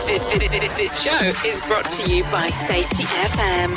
This show is brought to you by Safety FM.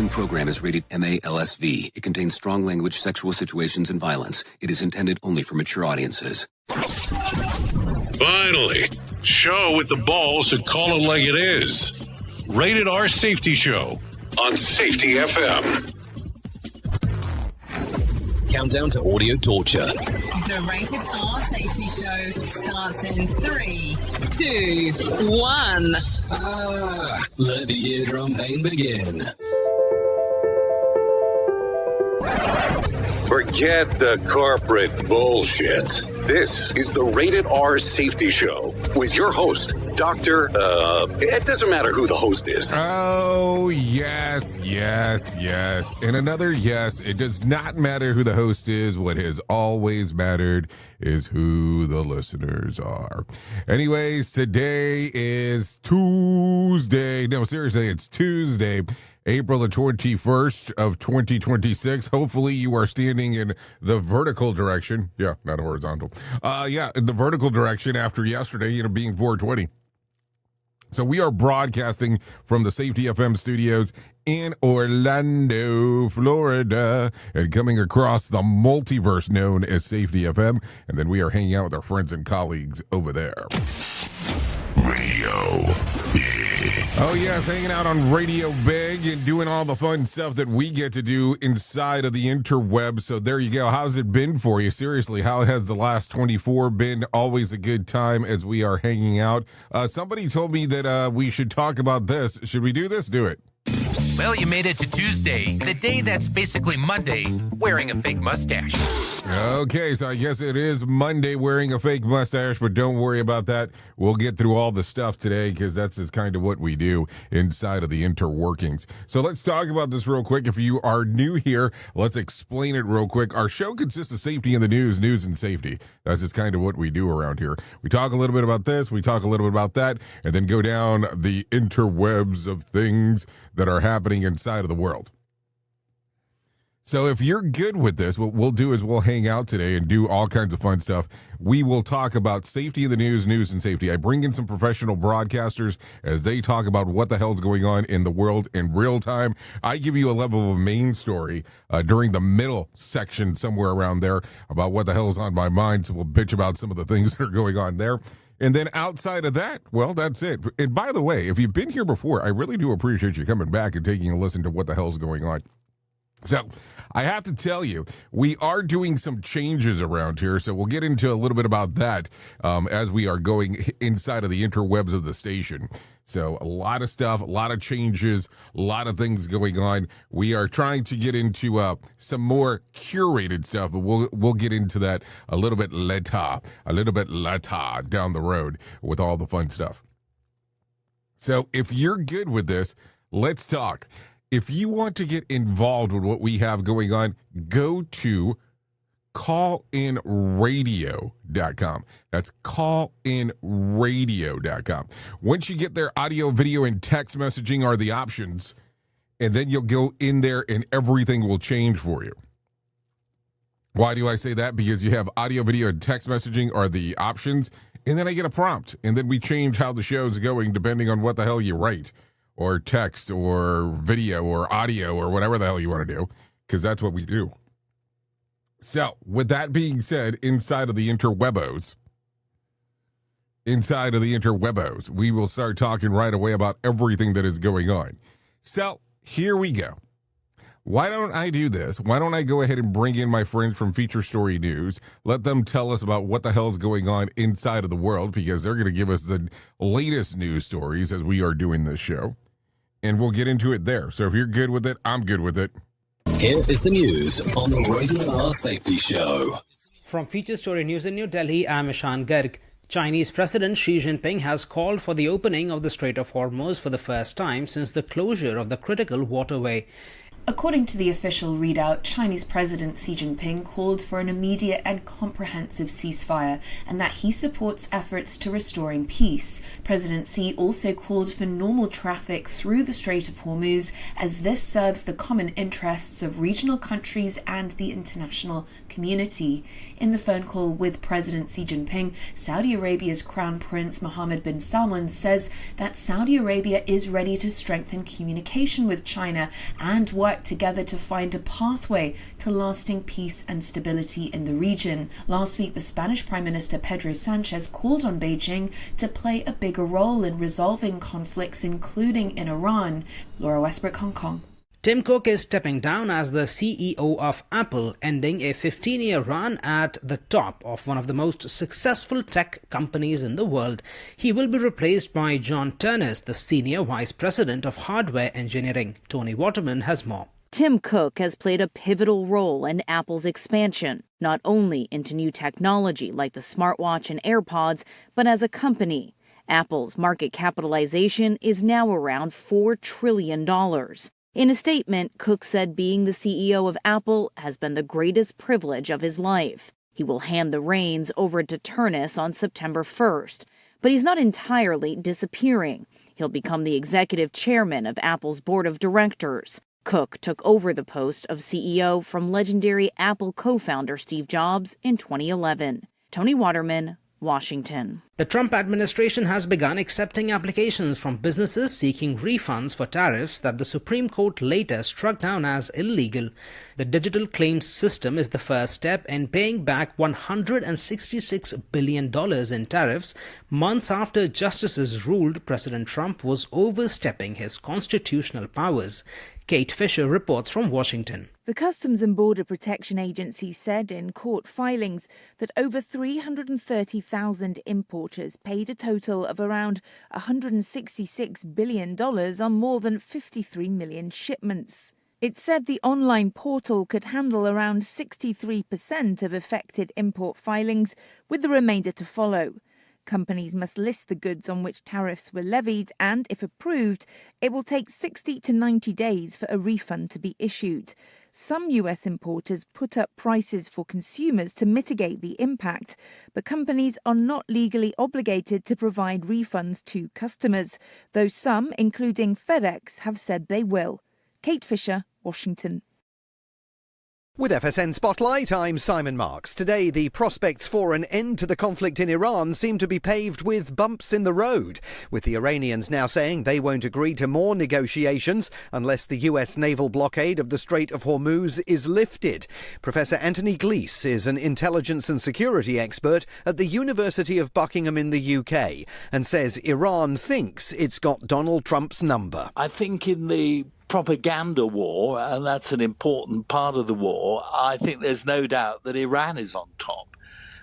Program is rated MALSV. It contains strong language, sexual situations, and violence. It is intended only for mature audiences. Finally, show with the balls to call it like it is. Rated R Safety Show on Safety FM. Countdown to audio torture. The Rated R Safety Show starts in 3, 2, 1. Let the eardrum pain begin. Forget the corporate bullshit. This is the Rated R Safety Show with your host, Dr. It doesn't matter who the host is. Oh, yes. And another yes. It does not matter who the host is. What has always mattered is who the listeners are. Anyways, today is Tuesday. No, seriously, it's Tuesday, April the 21st of 2026. Hopefully you are standing in the vertical direction. Yeah, not horizontal. In the vertical direction after yesterday, being 420. So we are broadcasting from the Safety FM studios in Orlando, Florida, and coming across the multiverse known as Safety FM. And then we are hanging out with our friends and colleagues over there. Radio Big. Oh, yes, hanging out on Radio Big and doing all the fun stuff that we get to do inside of the interweb. So there you go. How's it been for you? Seriously, how has the last 24 been? Always a good time as we are hanging out. Somebody told me that we should talk about this. Should we do this? Do it. Well, you made it to Tuesday, the day that's basically Monday, wearing a fake mustache. Okay, so I guess it is Monday wearing a fake mustache, but don't worry about that. We'll get through all the stuff today because that's just kind of what we do inside of the interworkings. So let's talk about this real quick. If you are new here, let's explain it real quick. Our show consists of safety in the news and safety. That's just kind of what we do around here. We talk a little bit about this, we talk a little bit about that, and then go down the interwebs of things that are happening inside of the world. So if you're good with this, what we'll do is we'll hang out today and do all kinds of fun stuff. We will talk about safety in the news and safety. I bring in some professional broadcasters as they talk about what the hell's going on in the world in real time. I give you a level of a main story during the middle section somewhere around there about what the hell is on my mind. So we'll bitch about some of the things that are going on there. And then outside of that, well, that's it. And by the way, if you've been here before, I really do appreciate you coming back and taking a listen to what the hell's going on. So I have to tell you, we are doing some changes around here. So we'll get into a little bit about that as we are going inside of the interwebs of the station. So a lot of stuff, a lot of changes, a lot of things going on. We are trying to get into some more curated stuff, but we'll get into that a little bit later down the road with all the fun stuff. So if you're good with this, let's talk. If you want to get involved with what we have going on, go to callinradio.com. That's callinradio.com. Once you get there, audio, video, and text messaging are the options, and then you'll go in there and everything will change for you. Why do I say that? Because you have audio, video, and text messaging are the options, and then I get a prompt, and then we change how the show is going depending on what the hell you write, or text, or video, or audio, or whatever the hell you want to do, because that's what we do. So, with that being said, inside of the interwebos, we will start talking right away about everything that is going on. So, here we go. Why don't I do this? Why don't I go ahead and bring in my friends from Feature Story News, let them tell us about what the hell is going on inside of the world, because they're going to give us the latest news stories as we are doing this show, and we'll get into it there. So if you're good with it, I'm good with it. Here is the news on the Rated R Safety Show. From Feature Story News in New Delhi, I'm Ishan Garg. Chinese President Xi Jinping has called for the opening of the Strait of Hormuz for the first time since the closure of the critical waterway. According to the official readout, Chinese President Xi Jinping called for an immediate and comprehensive ceasefire and that he supports efforts to restoring peace. President Xi also called for normal traffic through the Strait of Hormuz as this serves the common interests of regional countries and the international community. In the phone call with President Xi Jinping, Saudi Arabia's Crown Prince Mohammed bin Salman says that Saudi Arabia is ready to strengthen communication with China and work together to find a pathway to lasting peace and stability in the region. Last week, the Spanish Prime Minister Pedro Sanchez called on Beijing to play a bigger role in resolving conflicts, including in Iran. Laura Westbrook, Hong Kong. Tim Cook is stepping down as the CEO of Apple, ending a 15-year run at the top of one of the most successful tech companies in the world. He will be replaced by John Ternus, the Senior Vice President of Hardware Engineering. Tony Waterman has more. Tim Cook has played a pivotal role in Apple's expansion, not only into new technology like the smartwatch and AirPods, but as a company. Apple's market capitalization is now around $4 trillion. In a statement, Cook said being the CEO of Apple has been the greatest privilege of his life. He will hand the reins over to Ternus on September 1st. But he's not entirely disappearing. He'll become the executive chairman of Apple's board of directors. Cook took over the post of CEO from legendary Apple co-founder Steve Jobs in 2011. Tony Waterman, Washington. The Trump administration has begun accepting applications from businesses seeking refunds for tariffs that the Supreme Court later struck down as illegal. The digital claims system is the first step in paying back $166 billion in tariffs months after justices ruled President Trump was overstepping his constitutional powers. Kate Fisher reports from Washington. The Customs and Border Protection Agency said in court filings that over 330,000 importers paid a total of around $166 billion on more than 53 million shipments. It said the online portal could handle around 63% of affected import filings, with the remainder to follow. Companies must list the goods on which tariffs were levied and, if approved, it will take 60 to 90 days for a refund to be issued. Some US importers put up prices for consumers to mitigate the impact, but companies are not legally obligated to provide refunds to customers, though some, including FedEx, have said they will. Kate Fisher, Washington. With FSN Spotlight, I'm Simon Marks. Today, the prospects for an end to the conflict in Iran seem to be paved with bumps in the road, with the Iranians now saying they won't agree to more negotiations unless the US naval blockade of the Strait of Hormuz is lifted. Professor Anthony Glees is an intelligence and security expert at the University of Buckingham in the UK and says Iran thinks it's got Donald Trump's number. I think in the propaganda war, and that's an important part of the war, I think there's no doubt that Iran is on top.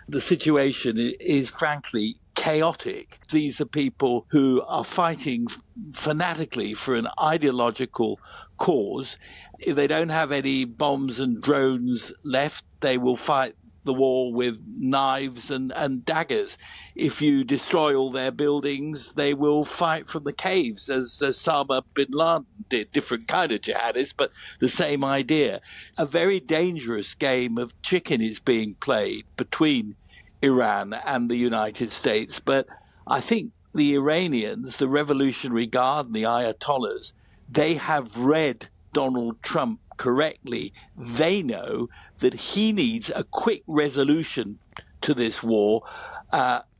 The situation is frankly chaotic. These are people who are fighting fanatically for an ideological cause. If they don't have any bombs and drones left, they will fight the war with knives and daggers. If you destroy all their buildings, they will fight from the caves, as Osama bin Laden did. Different kind of jihadists, but the same idea. A very dangerous game of chicken is being played between Iran and the United States. But I think the Iranians, the Revolutionary Guard and the Ayatollahs, they have read Donald Trump correctly, they know that he needs a quick resolution to this war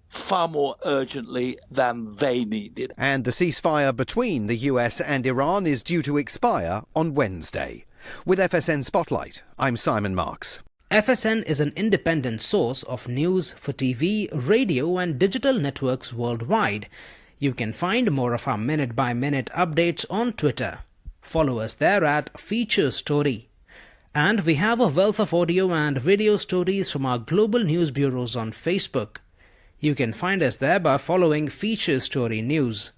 far more urgently than they needed. And the ceasefire between the US and Iran is due to expire on Wednesday. With FSN Spotlight, I'm Simon Marks. FSN is an independent source of news for TV, radio and digital networks worldwide. You can find more of our minute-by-minute updates on Twitter. Follow us there at Feature Story. And we have a wealth of audio and video stories from our global news bureaus on Facebook. You can find us there by following Feature Story News.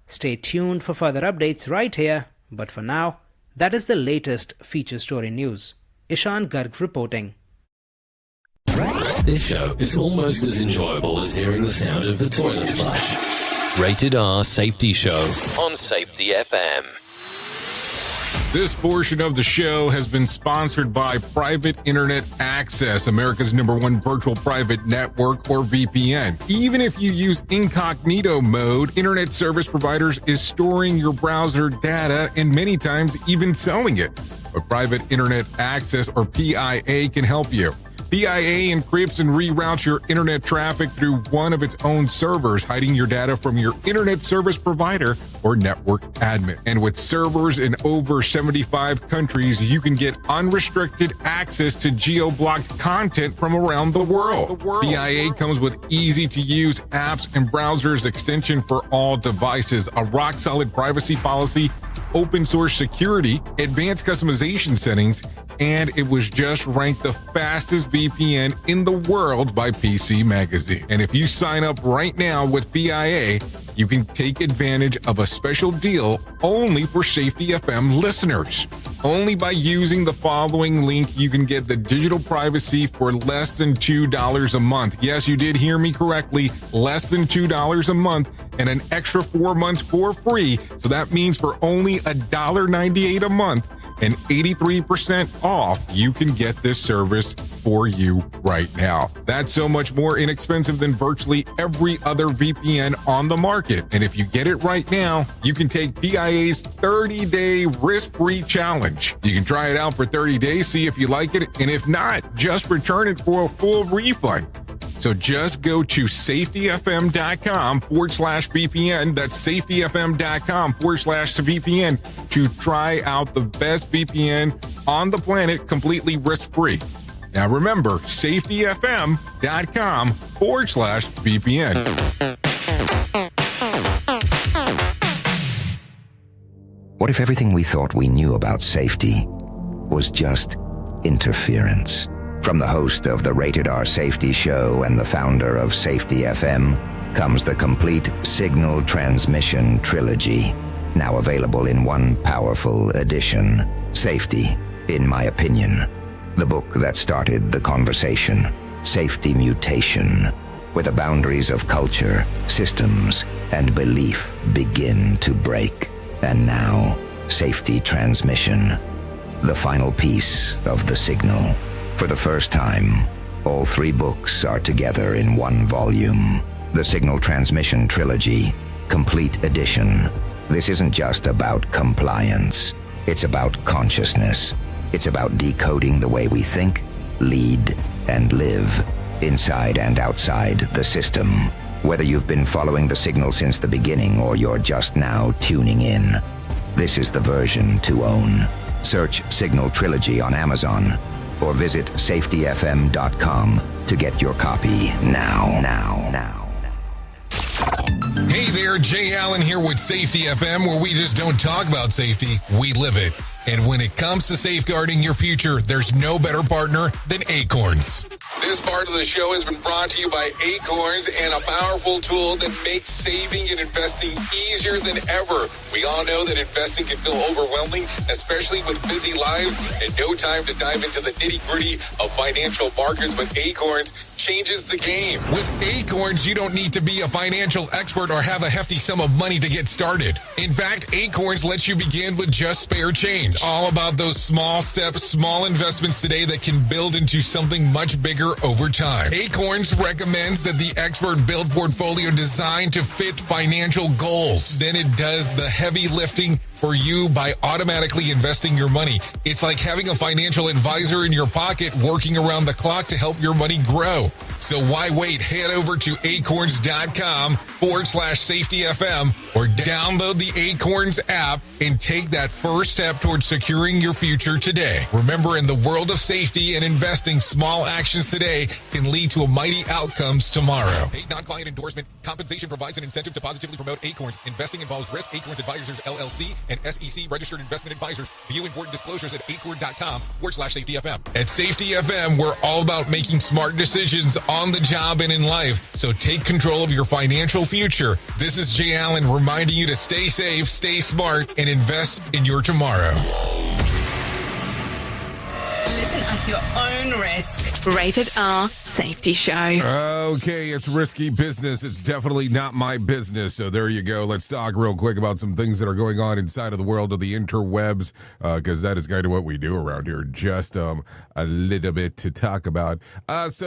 Stay tuned for further updates right here. But for now, that is the latest Feature Story News. Ishan Garg reporting. This show is almost as enjoyable as hearing the sound of the toilet flush. Rated R Safety Show on Safety FM. This portion of the show has been sponsored by Private Internet Access, America's #1 virtual private network, or VPN. Even if you use incognito mode, internet service providers is storing your browser data and many times even selling it. But Private Internet Access, or PIA, can help you. PIA encrypts and reroutes your internet traffic through one of its own servers, hiding your data from your internet service provider or network admin. And with servers in over 75 countries, you can get unrestricted access to geo-blocked content from around the world. PIA comes with easy-to-use apps and browsers extension for all devices, a rock-solid privacy policy, open source security, advanced customization settings, and it was just ranked the fastest VPN in the world by PC Magazine. And if you sign up right now with PIA, you can take advantage of a special deal only for Safety FM listeners. Only by using the following link, you can get the digital privacy for less than $2 a month. Yes, you did hear me correctly, less than $2 a month, and an extra 4 months for free. So that means for only $1.98 a month and 83% off, you can get this service for you right now. That's so much more inexpensive than virtually every other VPN on the market. And if you get it right now, you can take PIA's 30-day risk-free challenge. You can try it out for 30 days, see if you like it, and if not, just return it for a full refund. So just go to safetyfm.com/VPN. That's safetyfm.com/VPN to try out the best VPN on the planet completely risk-free. Now remember, safetyfm.com/VPN. What if everything we thought we knew about safety was just interference? From the host of the Rated R Safety Show and the founder of Safety FM comes the complete signal transmission trilogy, now available in one powerful edition. Safety, in my opinion, the book that started the conversation. Safety Mutation, where the boundaries of culture, systems, and belief begin to break. And now, Safety Transmission, the final piece of the signal. For the first time, all three books are together in one volume. The Signal Transmission Trilogy, Complete Edition. This isn't just about compliance. It's about consciousness. It's about decoding the way we think, lead, and live, inside and outside the system. Whether you've been following the signal since the beginning or you're just now tuning in, this is the version to own. Search Signal Trilogy on Amazon or visit safetyfm.com to get your copy now. Hey there, Jay Allen here with Safety FM, where we just don't talk about safety, we live it. And when it comes to safeguarding your future, there's no better partner than Acorns. This part of the show has been brought to you by Acorns, and a powerful tool that makes saving and investing easier than ever. We all know that investing can feel overwhelming, especially with busy lives and no time to dive into the nitty-gritty of financial markets, but Acorns changes the game. With Acorns, you don't need to be a financial expert or have a hefty sum of money to get started. In fact, Acorns lets you begin with just spare change. All about those small steps, small investments today that can build into something much bigger over time. Acorns recommends that the expert build portfolio designed to fit financial goals. Then it does the heavy lifting for you by automatically investing your money. It's like having a financial advisor in your pocket working around the clock to help your money grow. So why wait? Head over to acorns.com/safetyfm or download the Acorns app and take that first step towards securing your future today. Remember, in the world of safety and investing, small actions today can lead to mighty outcomes tomorrow. Paid non-client endorsement. Compensation provides an incentive to positively promote Acorns. Investing involves risk. Acorns Advisors, LLC, and SEC registered investment advisors. View important disclosures at acorn.com/safetyfm. At Safety FM, we're all about making smart decisions on the job and in life. So take control of your financial future. This is Jay Allen reminding you to stay safe, stay smart, and invest in your tomorrow. Listen at your own risk. Rated R Safety Show. Okay, it's risky business. It's definitely not my business. So there you go. Let's talk real quick about some things that are going on inside of the world of the interwebs, because that is kind of what we do around here. Just a little bit to talk about. Let's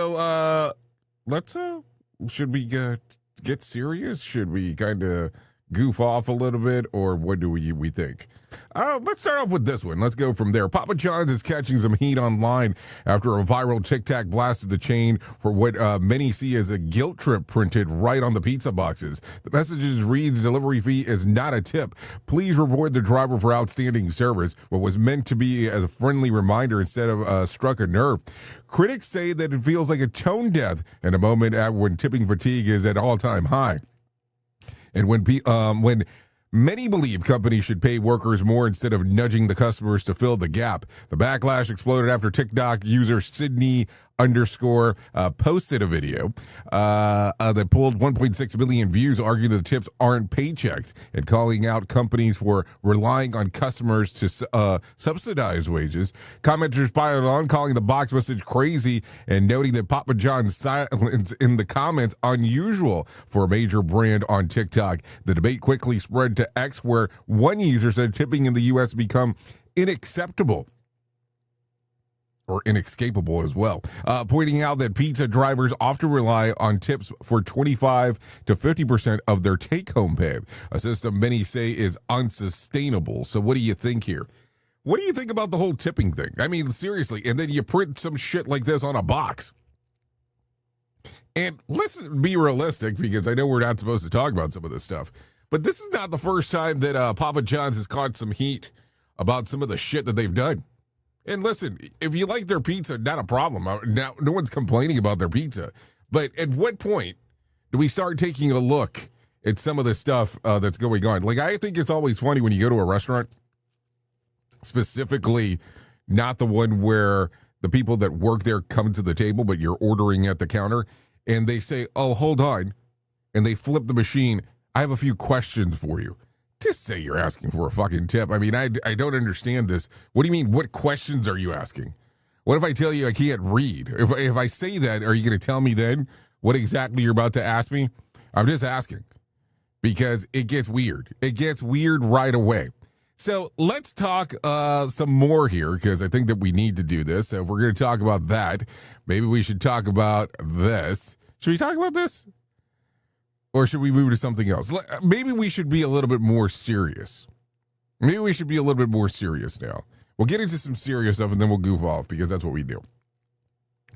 should we get serious? Should we kind of goof off a little bit, or what do we think? Let's start off with this one. Let's go from there. Papa John's is catching some heat online after a viral Tic Tac blasted the chain for what many see as a guilt trip printed right on the pizza boxes. The message reads, "Delivery fee is not a tip. Please reward the driver for outstanding service." What was meant to be a friendly reminder instead of struck a nerve. Critics say that it feels like a tone deaf in a moment when tipping fatigue is at all-time high. And when many believe companies should pay workers more instead of nudging the customers to fill the gap. The backlash exploded after TikTok user Sydney posted a video that pulled 1.6 million views, arguing that the tips aren't paychecks and calling out companies for relying on customers to subsidize wages. Commenters piled on, calling the box message crazy and noting that Papa John's silence in the comments unusual for a major brand on TikTok. The debate quickly spread to X, where one user said tipping in the U.S. become unacceptable. Or inescapable as well, pointing out that pizza drivers often rely on tips for 25 to 50% of their take-home pay, a system many say is unsustainable. So what do you think here? What do you think about the whole tipping thing? I mean, seriously, and then you print some shit like this on a box. And let's be realistic, because I know we're not supposed to talk about some of this stuff, but this is not the first time that Papa John's has caught some heat about some of the shit that they've done. And listen, if you like their pizza, not a problem. Now, no one's complaining about their pizza. But at what point do we start taking a look at some of the stuff that's going on? Like, I think it's always funny when you go to a restaurant, specifically not the one where the people that work there come to the table, but you're ordering at the counter, and they say, "Oh, hold on," and they flip the machine. "I have a few questions for you." Just say you're asking for a fucking tip. I mean, I don't understand this. What do you mean? What questions are you asking? What if I tell you I can't read? If I say that, are you going to tell me then what exactly you're about to ask me? I'm just asking, because it gets weird. It gets weird right away. So let's talk some more here, because I think that we need to do this. So if we're going to talk about that, maybe we should talk about this. Should we talk about this? Or should we move to something else? Maybe we should be a little bit more serious. Maybe we should be a little bit more serious now. We'll get into some serious stuff and then we'll goof off, because that's what we do.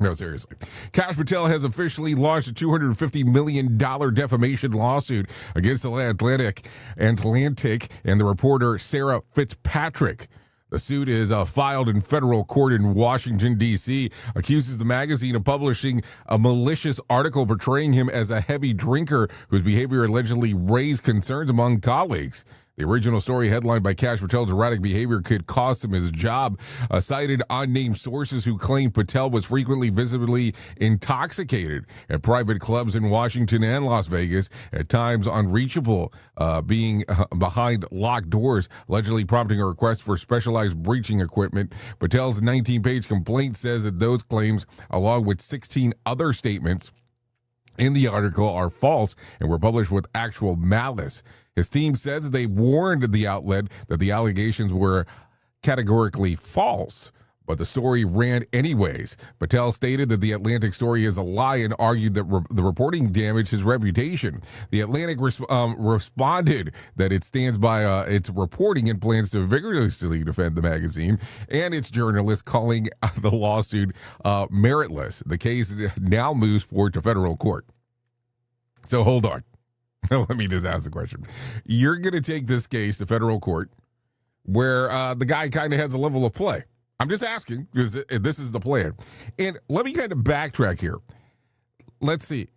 No, seriously. Kash Patel has officially launched a $250 million defamation lawsuit against Atlantic and the reporter Sarah Fitzpatrick. The suit is filed in federal court in Washington, D.C., accuses the magazine of publishing a malicious article portraying him as a heavy drinker whose behavior allegedly raised concerns among colleagues. The original story, headlined by Kash Patel's erratic behavior, could cost him his job, cited unnamed sources who claimed Patel was frequently visibly intoxicated at private clubs in Washington and Las Vegas, at times unreachable, being behind locked doors, allegedly prompting a request for specialized breaching equipment. Patel's 19-page complaint says that those claims, along with 16 other statements in the article, are false and were published with actual malice. His team says they warned the outlet that the allegations were categorically false. but the story ran anyways. Patel stated that the Atlantic story is a lie and argued that the reporting damaged his reputation. The Atlantic responded that it stands by its reporting and plans to vigorously defend the magazine and its journalists, calling the lawsuit meritless. The case now moves forward to federal court. So hold on. Let me just ask the question. You're going to take this case to federal court where the guy kind of has a level of play. I'm just asking because this is the plan. And let me kind of backtrack here. Let's see.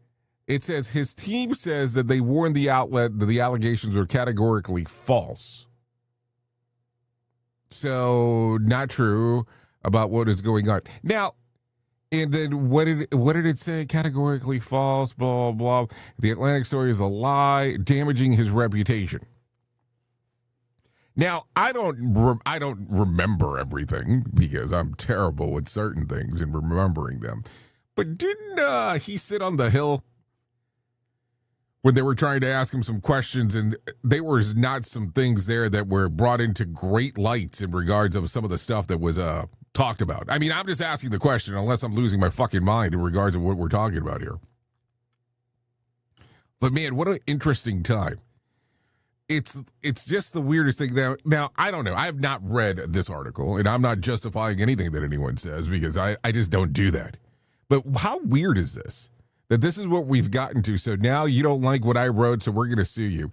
It says his team says that they warned the outlet that the allegations were categorically false. So not true about what is going on. Now, and then what did it say? Categorically false, blah, blah. The Atlantic story is a lie, damaging his reputation. Now, I don't remember everything because I'm terrible with certain things and remembering them. But didn't he sit on the Hill when they were trying to ask him some questions, and there was not some things there that were brought into great lights in regards of some of the stuff that was talked about? I mean, I'm just asking the question unless I'm losing my fucking mind in regards of what we're talking about here. But man, what an interesting time. It's just the weirdest thing. Now, I don't know. I have not read this article, and I'm not justifying anything that anyone says because I just don't do that. But how weird is this? That this is what we've gotten to. So now you don't like what I wrote, so we're going to sue you.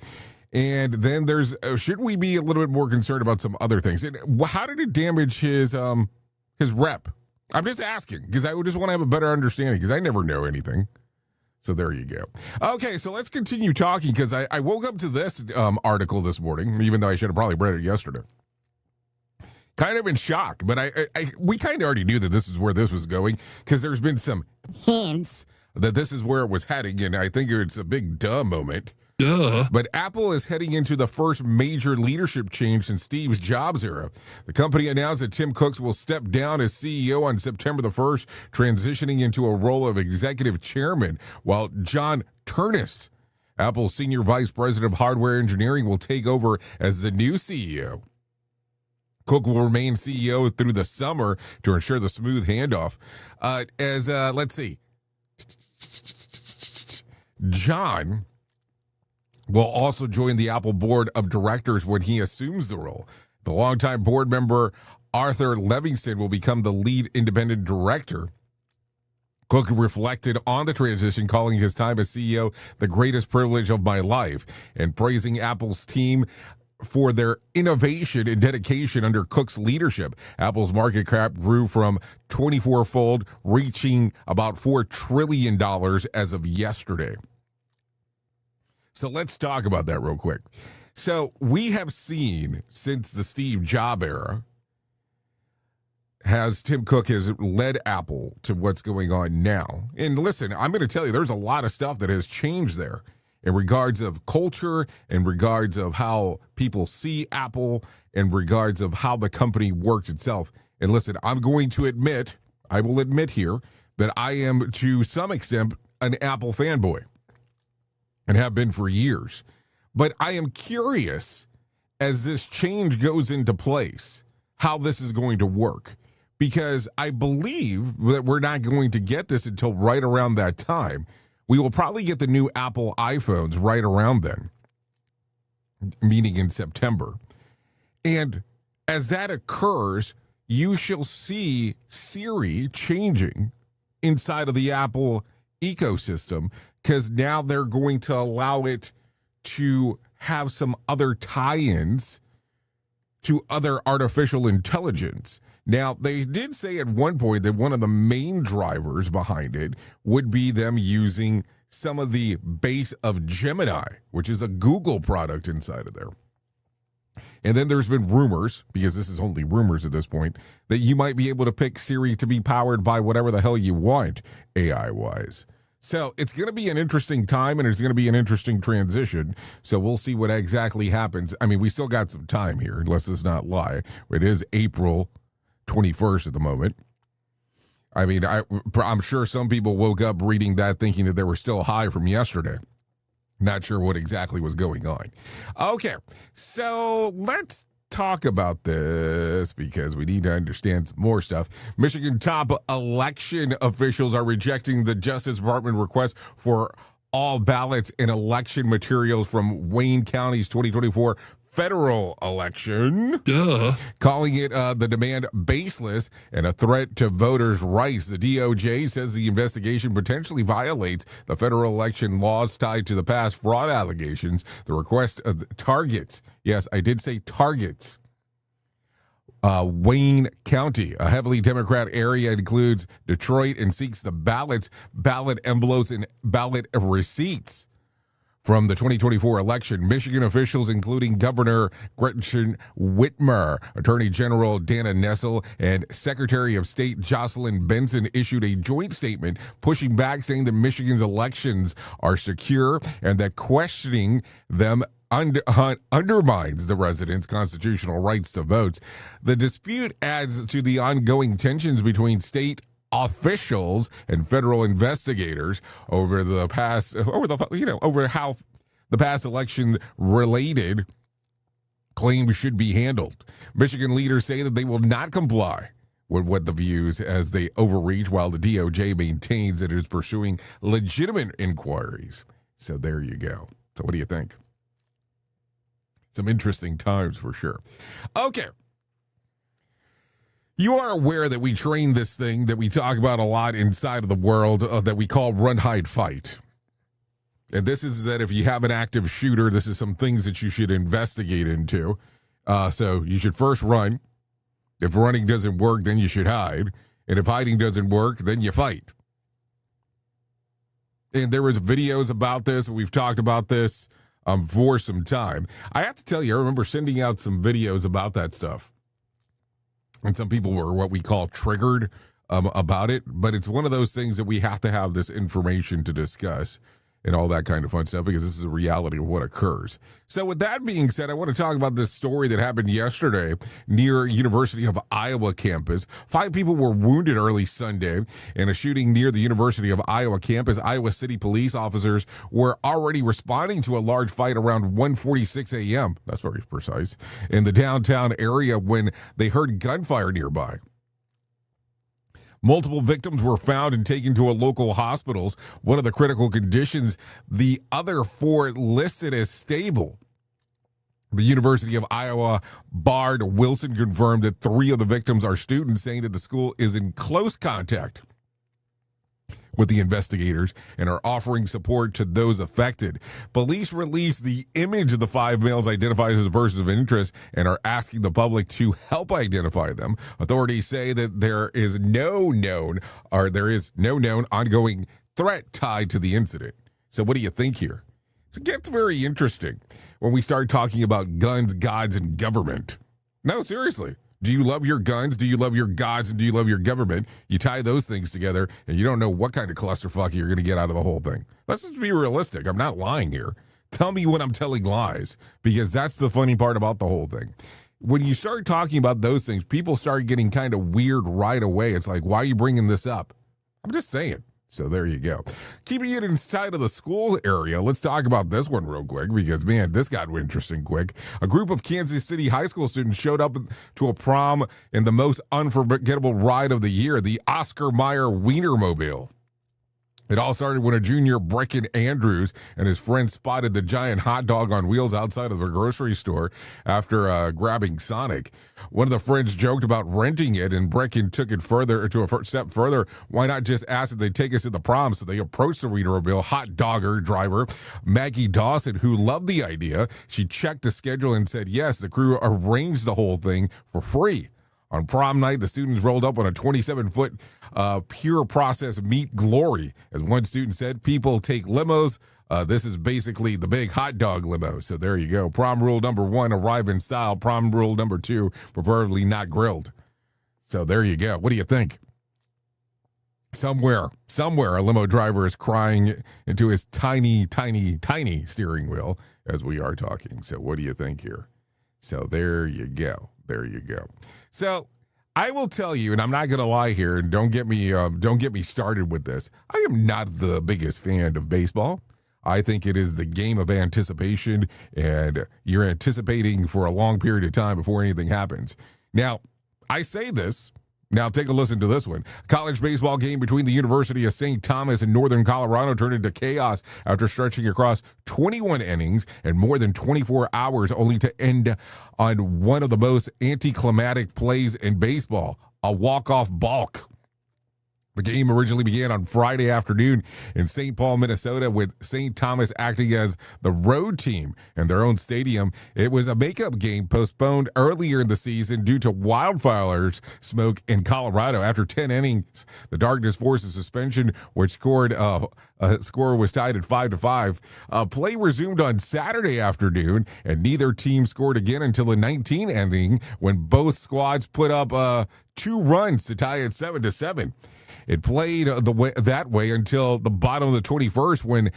And then there's, should we be a little bit more concerned about some other things? And how did it damage his rep? I'm just asking because I just want to have a better understanding because I never know anything. So there you go. Okay, so let's continue talking because I woke up to this article this morning, even though I should have probably read it yesterday. Kind of in shock, but we kind of already knew that this is where this was going because there's been some hints that this is where it was heading, and I think it's a big duh moment. Duh. But Apple is heading into the first major leadership change since Steve Jobs' era. The company announced that Tim Cook will step down as CEO on September the 1st, transitioning into a role of executive chairman, while John Ternus, Apple's senior vice president of hardware engineering, will take over as the new CEO. Cook will remain CEO through the summer to ensure the smooth handoff. Let's see. John will also join the Apple board of directors when he assumes the role. The longtime board member Arthur Levinson will become the lead independent director. Cook reflected on the transition, calling his time as CEO the greatest privilege of my life and praising Apple's team for their innovation and dedication under Cook's leadership. Apple's market cap grew from 24-fold, reaching about $4 trillion as of yesterday. So let's talk about that real quick. So we have seen since the Steve Jobs era, has Tim Cook has led Apple to what's going on now. And listen, I'm going to tell you, there's a lot of stuff that has changed there in regards of culture, in regards of how people see Apple, in regards of how the company works itself. And listen, I'm going to admit, I will admit here, that I am to some extent an Apple fanboy and have been for years. But I am curious, as this change goes into place, how this is going to work. Because I believe that we're not going to get this until right around that time. We will probably get the new Apple iPhones right around then, meaning in September. And as that occurs, you shall see Siri changing inside of the Apple ecosystem, because now they're going to allow it to have some other tie-ins to other artificial intelligence. Now, they did say at one point that one of the main drivers behind it would be them using some of the base of Gemini, which is a Google product inside of there. And then there's been rumors, because this is only rumors at this point, that you might be able to pick Siri to be powered by whatever the hell you want, AI-wise. So it's going to be an interesting time, and it's going to be an interesting transition. So we'll see what exactly happens. I mean, we still got some time here, let's just not lie. It is April 21st at the moment. I mean, I'm sure some people woke up reading that thinking that they were still high from yesterday. Not sure what exactly was going on. Okay, so let's talk about this because we need to understand some more stuff. Michigan top election officials are rejecting the Justice Department request for all ballots and election materials from Wayne County's 2024 federal election, calling it the demand baseless and a threat to voters' rights. The DOJ says the investigation potentially violates the federal election laws tied to the past fraud allegations. The request targets, yes, I did say targets, Wayne County, a heavily Democrat area, includes Detroit, and seeks the ballots, ballot envelopes, and ballot receipts from the 2024 election. Michigan officials, including Governor Gretchen Whitmer, Attorney General Dana Nessel, and Secretary of State Jocelyn Benson, issued a joint statement pushing back, saying that Michigan's elections are secure and that questioning them undermines the residents' constitutional rights to vote. The dispute adds to the ongoing tensions between state officials and federal investigators over how the past election related claims should be handled. Michigan leaders say that they will not comply with what the views as they overreach, while the DOJ maintains it is pursuing legitimate inquiries. So there you go. So what do you think? Some interesting times for sure. Okay. You are aware that we train this thing that we talk about a lot inside of the world that we call run, hide, fight. And this is that if you have an active shooter, this is some things that you should investigate into. So you should first run. If running doesn't work, then you should hide. And if hiding doesn't work, then you fight. And there was videos about this. We've talked about this for some time. I have to tell you, I remember sending out some videos about that stuff. And some people were what we call triggered about it. But it's one of those things that we have to have this information to discuss and all that kind of fun stuff because this is a reality of what occurs. So with that being said, I want to talk about this story that happened yesterday near University of Iowa campus. 5 people were wounded early Sunday in a shooting near the University of Iowa campus. Iowa City police officers were already responding to a large fight around 1:46 a.m. That's very precise. In the downtown area when they heard gunfire nearby. Multiple victims were found and taken to a local hospitals. One of the critical conditions, the other 4 listed as stable. The University of Iowa Bard Wilson confirmed that 3 of the victims are students, saying that the school is in close contact with the investigators and are offering support to those affected. Police released the image of the 5 males identified as persons of interest and are asking the public to help identify them. Authorities say that there is no known ongoing threat tied to the incident. So what do you think here? It gets very interesting when we start talking about guns, gods, and government. No, seriously. Do you love your guns? Do you love your gods? And do you love your government? You tie those things together, and you don't know what kind of clusterfuck you're going to get out of the whole thing. Let's just be realistic. I'm not lying here. Tell me when I'm telling lies, because that's the funny part about the whole thing. When you start talking about those things, people start getting kind of weird right away. It's like, why are you bringing this up? I'm just saying. So there you go. Keeping it inside of the school area, let's talk about this one real quick because, man, this got interesting quick. A group of Kansas City high school students showed up to a prom in the most unforgettable ride of the year, the Oscar Mayer Wienermobile. It all started when a junior, Brecken Andrews, and his friends spotted the giant hot dog on wheels outside of the grocery store after grabbing Sonic. One of the friends joked about renting it, and Brecken took it further to a step further. Why not just ask if they take us to the prom? So they approached the Wienermobile hot dogger driver, Maggie Dawson, who loved the idea. She checked the schedule and said yes. The crew arranged the whole thing for free. On prom night, the students rolled up on a 27-foot pure process meat glory. As one student said, people take limos. This is basically the big hot dog limo. So there you go. Prom rule number 1, arrive in style. Prom rule number 2, preferably not grilled. So there you go. What do you think? Somewhere, a limo driver is crying into his tiny, tiny, tiny steering wheel as we are talking. So what do you think here? So there you go. There you go. So I will tell you, and I'm not going to lie here, and don't get me started with this. I am not the biggest fan of baseball. I think it is the game of anticipation, and you're anticipating for a long period of time before anything happens. Now, I say this. Now, take a listen to this one. College baseball game between the University of St. Thomas and Northern Colorado turned into chaos after stretching across 21 innings and more than 24 hours, only to end on one of the most anticlimactic plays in baseball, a walk-off balk. The game originally began on Friday afternoon in St. Paul, Minnesota, with St. Thomas acting as the road team in their own stadium. It was a makeup game postponed earlier in the season due to wildfire smoke in Colorado. After 10 innings, the Darkness forced a suspension, which score was tied at 5-5. Play resumed on Saturday afternoon, and neither team scored again until the 19th inning, when both squads put up 2 runs to tie at 7-7. It played that way until the bottom of the 21st, when,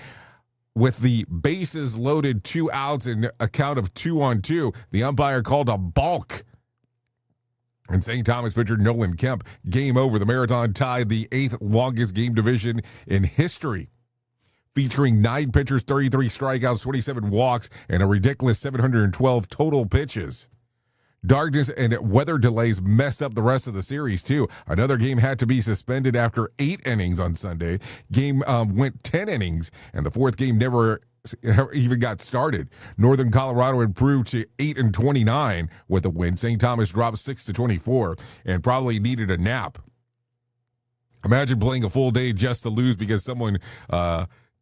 with the bases loaded, 2 outs and a count of 2-2, the umpire called a balk. And St. Thomas pitcher Nolan Kemp, game over. The Marathon tied the 8th longest game division in history, featuring 9 pitchers, 33 strikeouts, 27 walks, and a ridiculous 712 total pitches. Darkness and weather delays messed up the rest of the series, too. Another game had to be suspended after 8 innings on Sunday. Game went 10 innings, and the 4th game never even got started. Northern Colorado improved to 8-29 with a win. St. Thomas dropped 6-24 and probably needed a nap. Imagine playing a full day just to lose because someone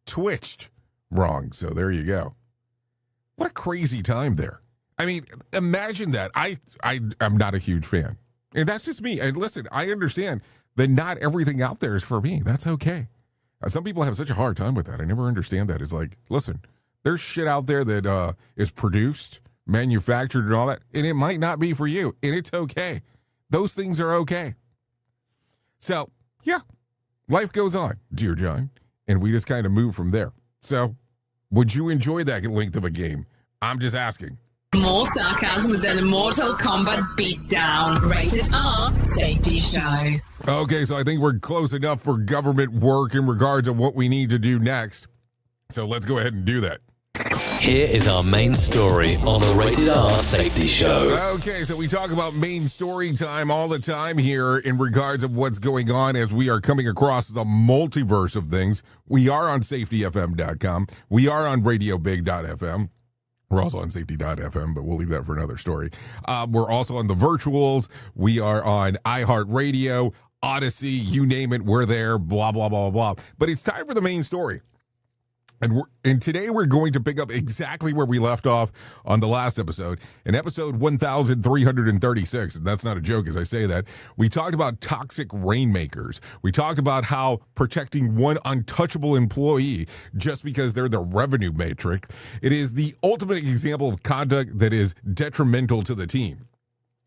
twitched wrong. So there you go. What a crazy time there. I mean, imagine that. I'm not a huge fan. And that's just me. And listen, I understand that not everything out there is for me. That's okay. Some people have such a hard time with that. I never understand that. It's like, listen, there's shit out there that is produced, manufactured, and all that, and it might not be for you. And it's okay. Those things are okay. So, yeah, life goes on, dear John. And we just kind of move from there. So, would you enjoy that length of a game? I'm just asking. More sarcasm than a Mortal Kombat beatdown. Rated R Safety Show. Okay, so I think we're close enough for government work in regards to what we need to do next. So let's go ahead and do that. Here is our main story on the Rated R Safety Show. Okay, so we talk about main story time all the time here in regards of what's going on as we are coming across the multiverse of things. We are on safetyfm.com. We are on radiobig.fm. We're also on safety.fm, but we'll leave that for another story. We're also on the virtuals. We are on iHeartRadio, Odyssey, you name it, we're there, blah, blah, blah, blah. But it's time for the main story. And today we're going to pick up exactly where we left off on the last episode, in episode 1336. And that's not a joke as I say that. We talked about toxic rainmakers. We talked about how protecting one untouchable employee just because they're the revenue matrix, it is the ultimate example of conduct that is detrimental to the team.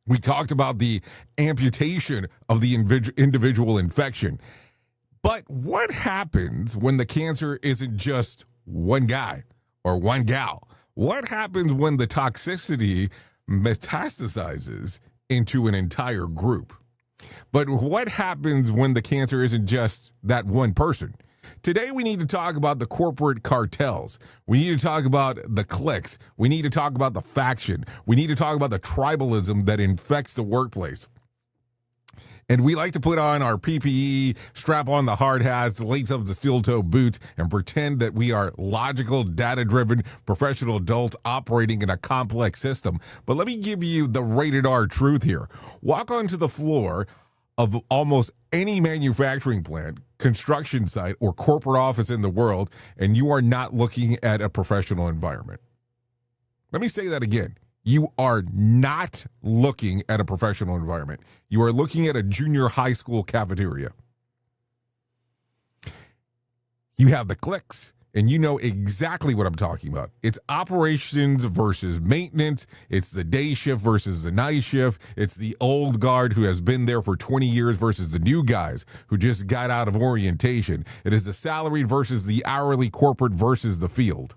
We talked about the amputation of the individual infection. But what happens when the cancer isn't just one guy or one gal? What happens when the toxicity metastasizes into an entire group? But what happens when the cancer isn't just that one person? Today, we need to talk about the corporate cartels. We need to talk about the cliques. We need to talk about the faction. We need to talk about the tribalism that infects the workplace. And we like to put on our PPE, strap on the hard hats, lace up the steel-toe boots, and pretend that we are logical, data-driven, professional adults operating in a complex system. But let me give you the rated R truth here. Walk onto the floor of almost any manufacturing plant, construction site, or corporate office in the world, and you are not looking at a professional environment. Let me say that again. You are not looking at a professional environment. You are looking at a junior high school cafeteria. You have the cliques, and you know exactly what I'm talking about. It's operations versus maintenance. It's the day shift versus the night shift. It's the old guard who has been there for 20 years versus the new guys who just got out of orientation. It is the salaried versus the hourly, corporate versus the field.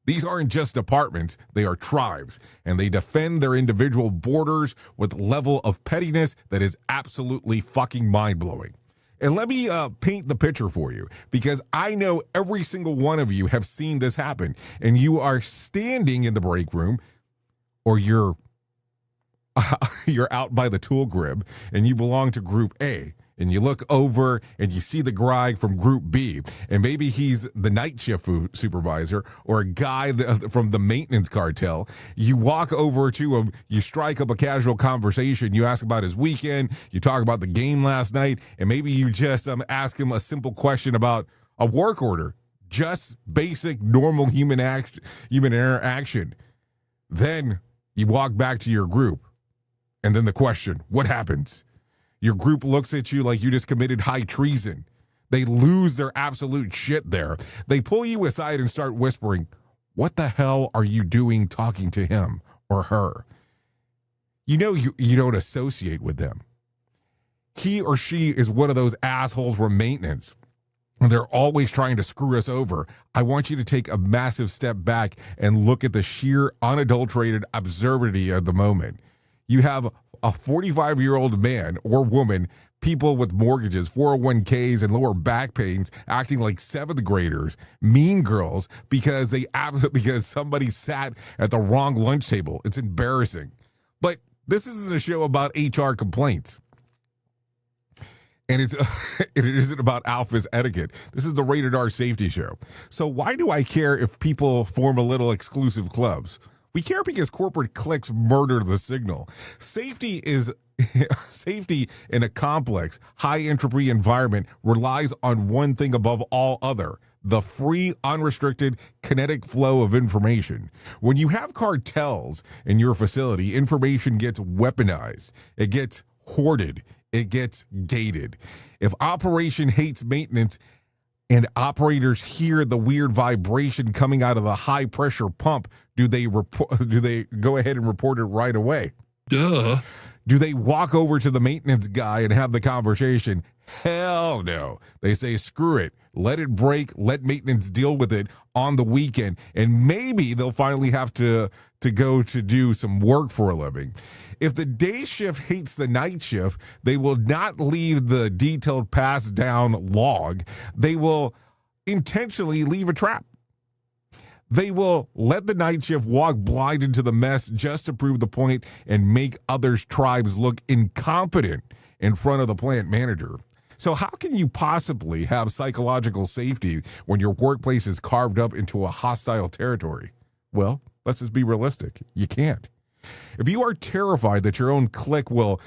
These aren't just departments, they are tribes, and they defend their individual borders with a level of pettiness that is absolutely fucking mind-blowing. And let me paint the picture for you, because I know every single one of you have seen this happen. And you are standing in the break room, or you're out by the tool crib, and you belong to Group A. And you look over and you see the guy from Group B, and maybe he's the night shift supervisor or a guy from the maintenance cartel. You walk over to him, you strike up a casual conversation, you ask about his weekend, you talk about the game last night, and maybe you just ask him a simple question about a work order. Just basic, normal human interaction. Then you walk back to your group, and then the question, what happens? Your group looks at you like you just committed high treason. They lose their absolute shit there. They pull you aside and start whispering, what the hell are you doing talking to him or her? You know you don't associate with them. He or she is one of those assholes from maintenance. They're always trying to screw us over. I want you to take a massive step back and look at the sheer unadulterated absurdity of the moment. You have a 45-year-old man or woman, people with mortgages, 401ks, and lower back pains acting like seventh graders, mean girls, because somebody sat at the wrong lunch table. It's embarrassing. But this isn't a show about HR complaints. And it isn't about alphas etiquette. This is the Rated R Safety Show. So why do I care if people form a little exclusive clubs? We care because corporate cliques murder the signal. Safety in a complex, high-entropy environment relies on one thing above all other: the free, unrestricted, kinetic flow of information. When you have cartels in your facility, information gets weaponized. It gets hoarded. It gets gated. If operation hates maintenance, and operators hear the weird vibration coming out of the high pressure pump, do they go ahead and report it right away? Duh. Do they walk over to the maintenance guy and have the conversation? Hell no. They say, screw it. Let it break. Let maintenance deal with it on the weekend. And maybe they'll finally have to go to do some work for a living. If the day shift hates the night shift, they will not leave the detailed pass down log. They will intentionally leave a trap. They will let the night shift walk blind into the mess just to prove the point and make others' tribes look incompetent in front of the plant manager. So how can you possibly have psychological safety when your workplace is carved up into a hostile territory? Well, let's just be realistic. You can't. If you are terrified that your own clique will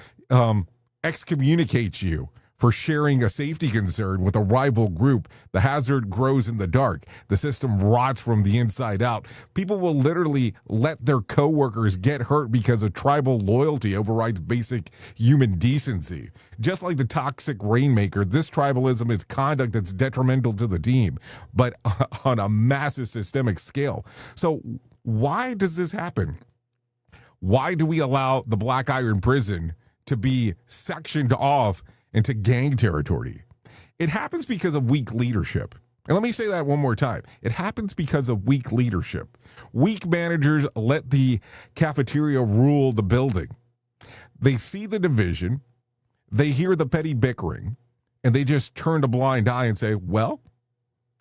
excommunicate you for sharing a safety concern with a rival group, the hazard grows in the dark. The system rots from the inside out. People will literally let their coworkers get hurt because of tribal loyalty overrides basic human decency. Just like the toxic rainmaker, this tribalism is conduct that's detrimental to the team, but on a massive systemic scale. So why does this happen? Why do we allow the Black Iron Prison to be sectioned off into gang territory? It happens because of weak leadership. And let me say that one more time. It happens because of weak leadership. Weak managers let the cafeteria rule the building. They see the division, they hear the petty bickering, and they just turn a blind eye and say, well,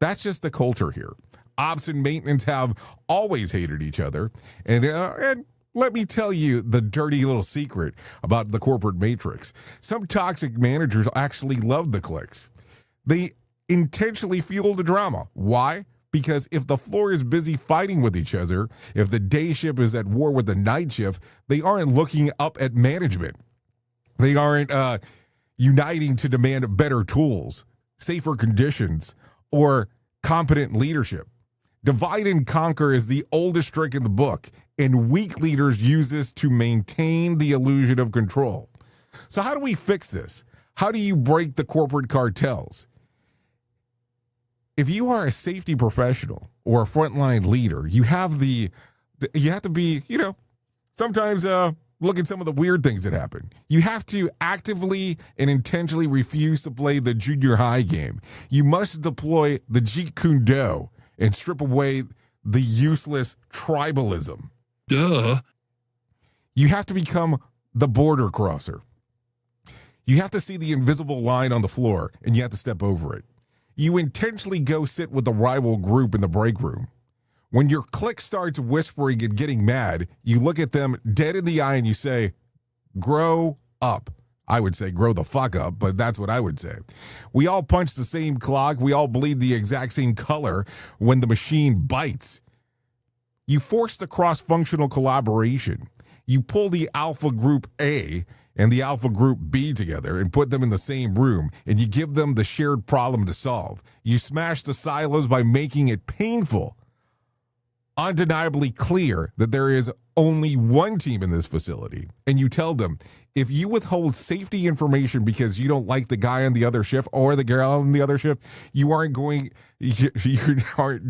that's just the culture here. Ops and maintenance have always hated each other. And let me tell you the dirty little secret about the corporate matrix. Some toxic managers actually love the cliques. They intentionally fuel the drama. Why? Because if the floor is busy fighting with each other, if the day shift is at war with the night shift, they aren't looking up at management. They aren't uniting to demand better tools, safer conditions, or competent leadership. Divide and conquer is the oldest trick in the book, and weak leaders use this to maintain the illusion of control. So how do we fix this? How do you break the corporate cartels? If you are a safety professional or a frontline leader, you have to be, sometimes look at some of the weird things that happen. You have to actively and intentionally refuse to play the junior high game. You must deploy the Jeet Kune Do and strip away the useless tribalism. Duh. You have to become the border crosser. You have to see the invisible line on the floor, and you have to step over it. You intentionally go sit with the rival group in the break room. When your clique starts whispering and getting mad, you look at them dead in the eye and you say, grow up. I would say grow the fuck up, but that's what I would say. We all punch the same clock. We all bleed the exact same color when the machine bites. You force the cross-functional collaboration. You pull the Alpha Group A and the Alpha Group B together and put them in the same room, and you give them the shared problem to solve. You smash the silos by making it painful, undeniably clear that there is only one team in this facility, and you tell them, if you withhold safety information because you don't like the guy on the other shift or the girl on the other shift, you aren't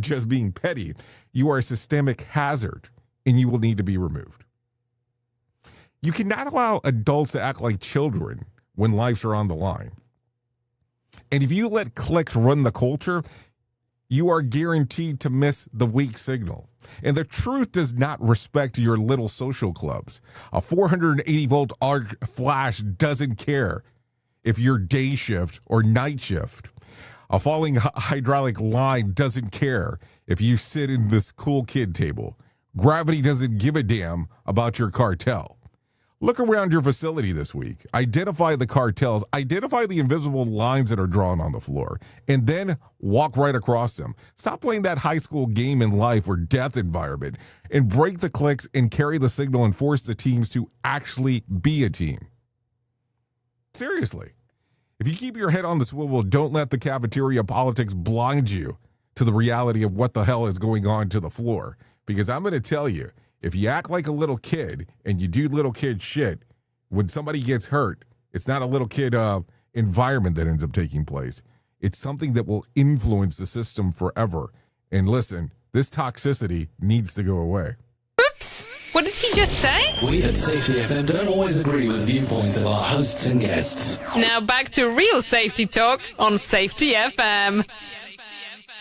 just being petty. You are a systemic hazard, and you will need to be removed. You cannot allow adults to act like children when lives are on the line. And if you let cliques run the culture, you are guaranteed to miss the weak signal. And the truth does not respect your little social clubs. A 480-volt arc flash doesn't care if you're day shift or night shift. A falling hydraulic line doesn't care if you sit in this cool kid table. Gravity doesn't give a damn about your cartel. Look around your facility this week. Identify the cartels. Identify the invisible lines that are drawn on the floor. And then walk right across them. Stop playing that high school game in life or death environment and break the cliques and carry the signal and force the teams to actually be a team. Seriously. If you keep your head on the swivel, don't let the cafeteria politics blind you to the reality of what the hell is going on to the floor. Because I'm going to tell you, if you act like a little kid and you do little kid shit, when somebody gets hurt, it's not a little kid environment that ends up taking place. It's something that will influence the system forever. And listen, this toxicity needs to go away. Oops! What did he just say? We at Safety FM don't always agree with viewpoints of our hosts and guests. Now back to real safety talk on Safety FM.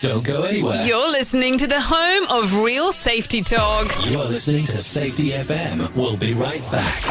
Don't go anywhere. You're listening to the home of real safety talk. You're listening to Safety FM. We'll be right back.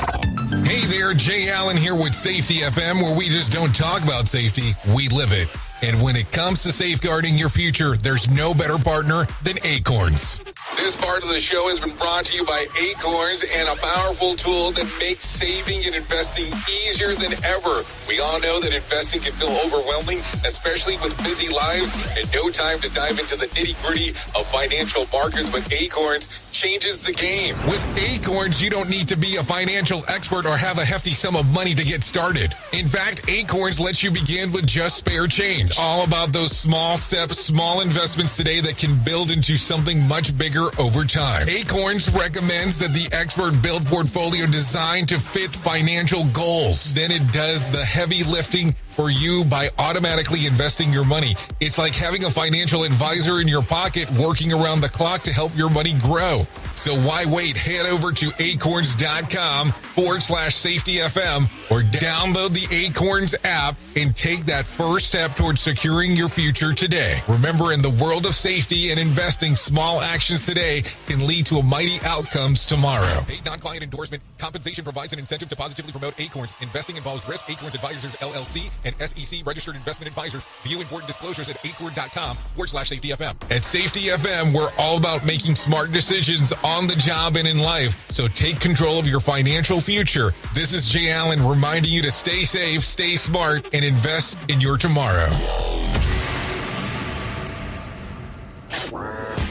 Hey there, Jay Allen here with Safety FM, where we just don't talk about safety, we live it. And when it comes to safeguarding your future, there's no better partner than Acorns. This part of the show has been brought to you by Acorns and a powerful tool that makes saving and investing easier than ever. We all know that investing can feel overwhelming, especially with busy lives and no time to dive into the nitty-gritty of financial markets, but Acorns changes the game. With Acorns, you don't need to be a financial expert or have a hefty sum of money to get started. In fact, Acorns lets you begin with just spare change. All about those small steps, small investments today that can build into something much bigger over time. Acorns recommends that the expert build portfolio designed to fit financial goals. Then it does the heavy lifting for you by automatically investing your money. It's like having a financial advisor in your pocket working around the clock to help your money grow. So why wait? Head over to acorns.com/safetyfm or download the Acorns app and take that first step towards securing your future today. Remember, in the world of safety and investing, small actions today can lead to mighty outcomes tomorrow. Paid non-client endorsement. Compensation provides an incentive to positively promote Acorns. Investing involves risk. Acorns Advisors, LLC, and SEC registered investment advisors. View important disclosures at acorn.com/safetyfm. At Safety FM, we're all about making smart decisions on the job and in life. So take control of your financial future. This is Jay Allen reminding you to stay safe, stay smart, and invest in your tomorrow.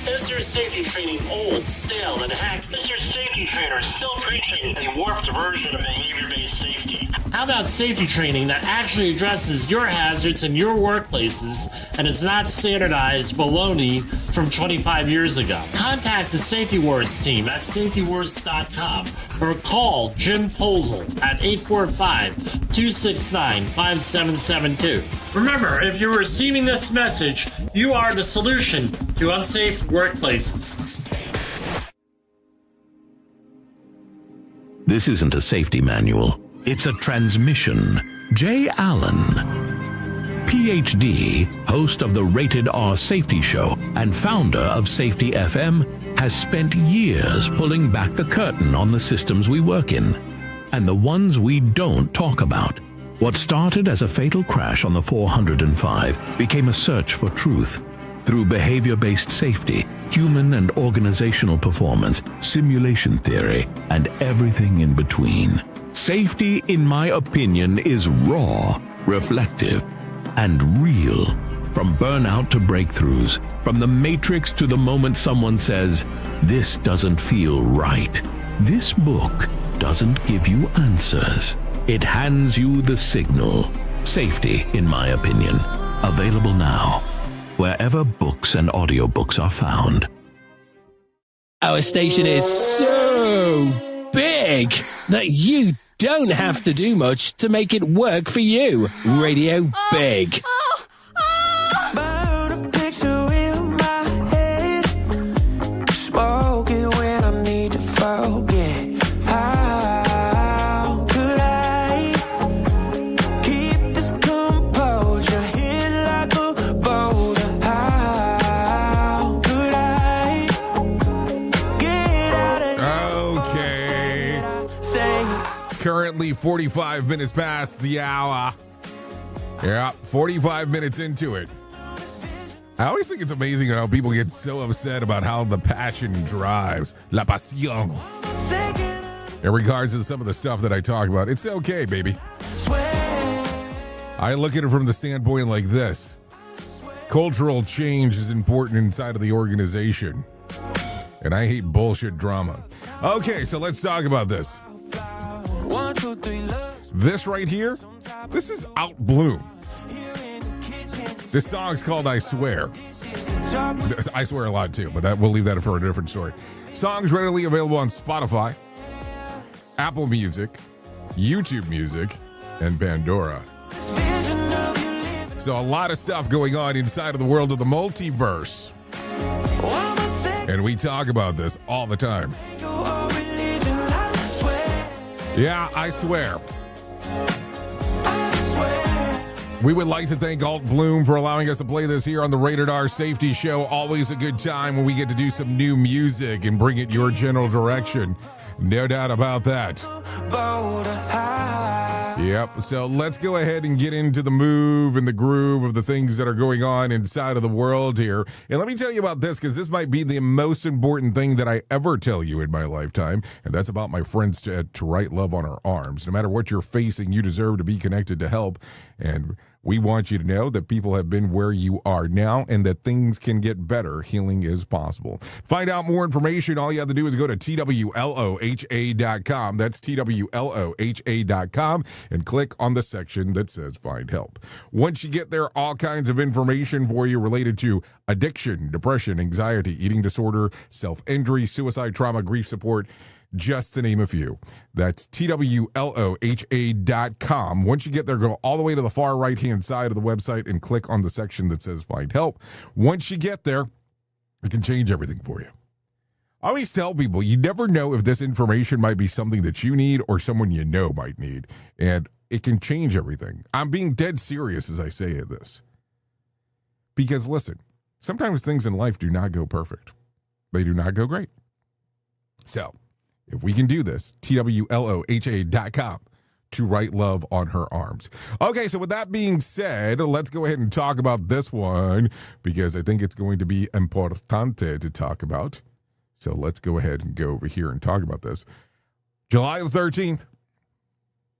Is your safety training old, stale, and hacked? Is your safety trainer still preaching a warped version of behavior-based safety? How about safety training that actually addresses your hazards in your workplaces and is not standardized baloney from 25 years ago? Contact the Safety Wars team at safetywars.com or call Jim Posel at 845-269-5772. Remember, if you're receiving this message, you are the solution to unsafe workplaces. This isn't a safety manual. It's a transmission. Jay Allen, PhD, host of the Rated R Safety Show and founder of Safety FM, has spent years pulling back the curtain on the systems we work in and the ones we don't talk about. What started as a fatal crash on the 405 became a search for truth. Through behavior-based safety, human and organizational performance, simulation theory, and everything in between. Safety, in my opinion, is raw, reflective, and real. From burnout to breakthroughs, from the matrix to the moment someone says, "This doesn't feel right." This book doesn't give you answers. It hands you the signal. Safety, in my opinion. Available now, wherever books and audiobooks are found. Our station is so big that you don't have to do much to make it work for you. Radio Big. Currently 45 minutes past the hour. Yeah, 45 minutes into it. I always think it's amazing how people get so upset about how the passion drives. La pasión. In regards to some of the stuff that I talk about, it's okay, baby. I look at it from the standpoint like this. Cultural change is important inside of the organization. And I hate bullshit drama. Okay, so let's talk about this. This right here, this is Out Bloom. This song's called I Swear. I swear a lot too, but we'll leave that for a different story. Song's readily available on Spotify, Apple Music, YouTube Music, and Pandora. So a lot of stuff going on inside of the world of the multiverse. And we talk about this all the time. Yeah, I swear. We would like to thank Alt Bloom for allowing us to play this here on the Rated R Safety Show. Always a good time when we get to do some new music and bring it your general direction. No doubt about that. Yep, so let's go ahead and get into the move and the groove of the things that are going on inside of the world here. And let me tell you about this, because this might be the most important thing that I ever tell you in my lifetime, and that's about my friends to write love on our arms. No matter what you're facing, you deserve to be connected to help, and we want you to know that people have been where you are now and that things can get better. Healing is possible. Find out more information. All you have to do is go to TWLOHA.com. That's TWLOHA.com and click on the section that says Find Help. Once you get there, all kinds of information for you related to addiction, depression, anxiety, eating disorder, self-injury, suicide, trauma, grief support, just to name a few. That's TWLOHA.com. Once you get there, go all the way to the far right-hand side of the website and click on the section that says Find Help. Once you get there, it can change everything for you. I always tell people, you never know if this information might be something that you need or someone you know might need, and it can change everything. I'm being dead serious as I say this. Because listen, sometimes things in life do not go perfect. They do not go great. So, if we can do this, TWLOHA.com to write love on her arms. Okay, so with that being said, let's go ahead and talk about this one because I think it's going to be importante to talk about. So let's go ahead and go over here and talk about this. July the 13th,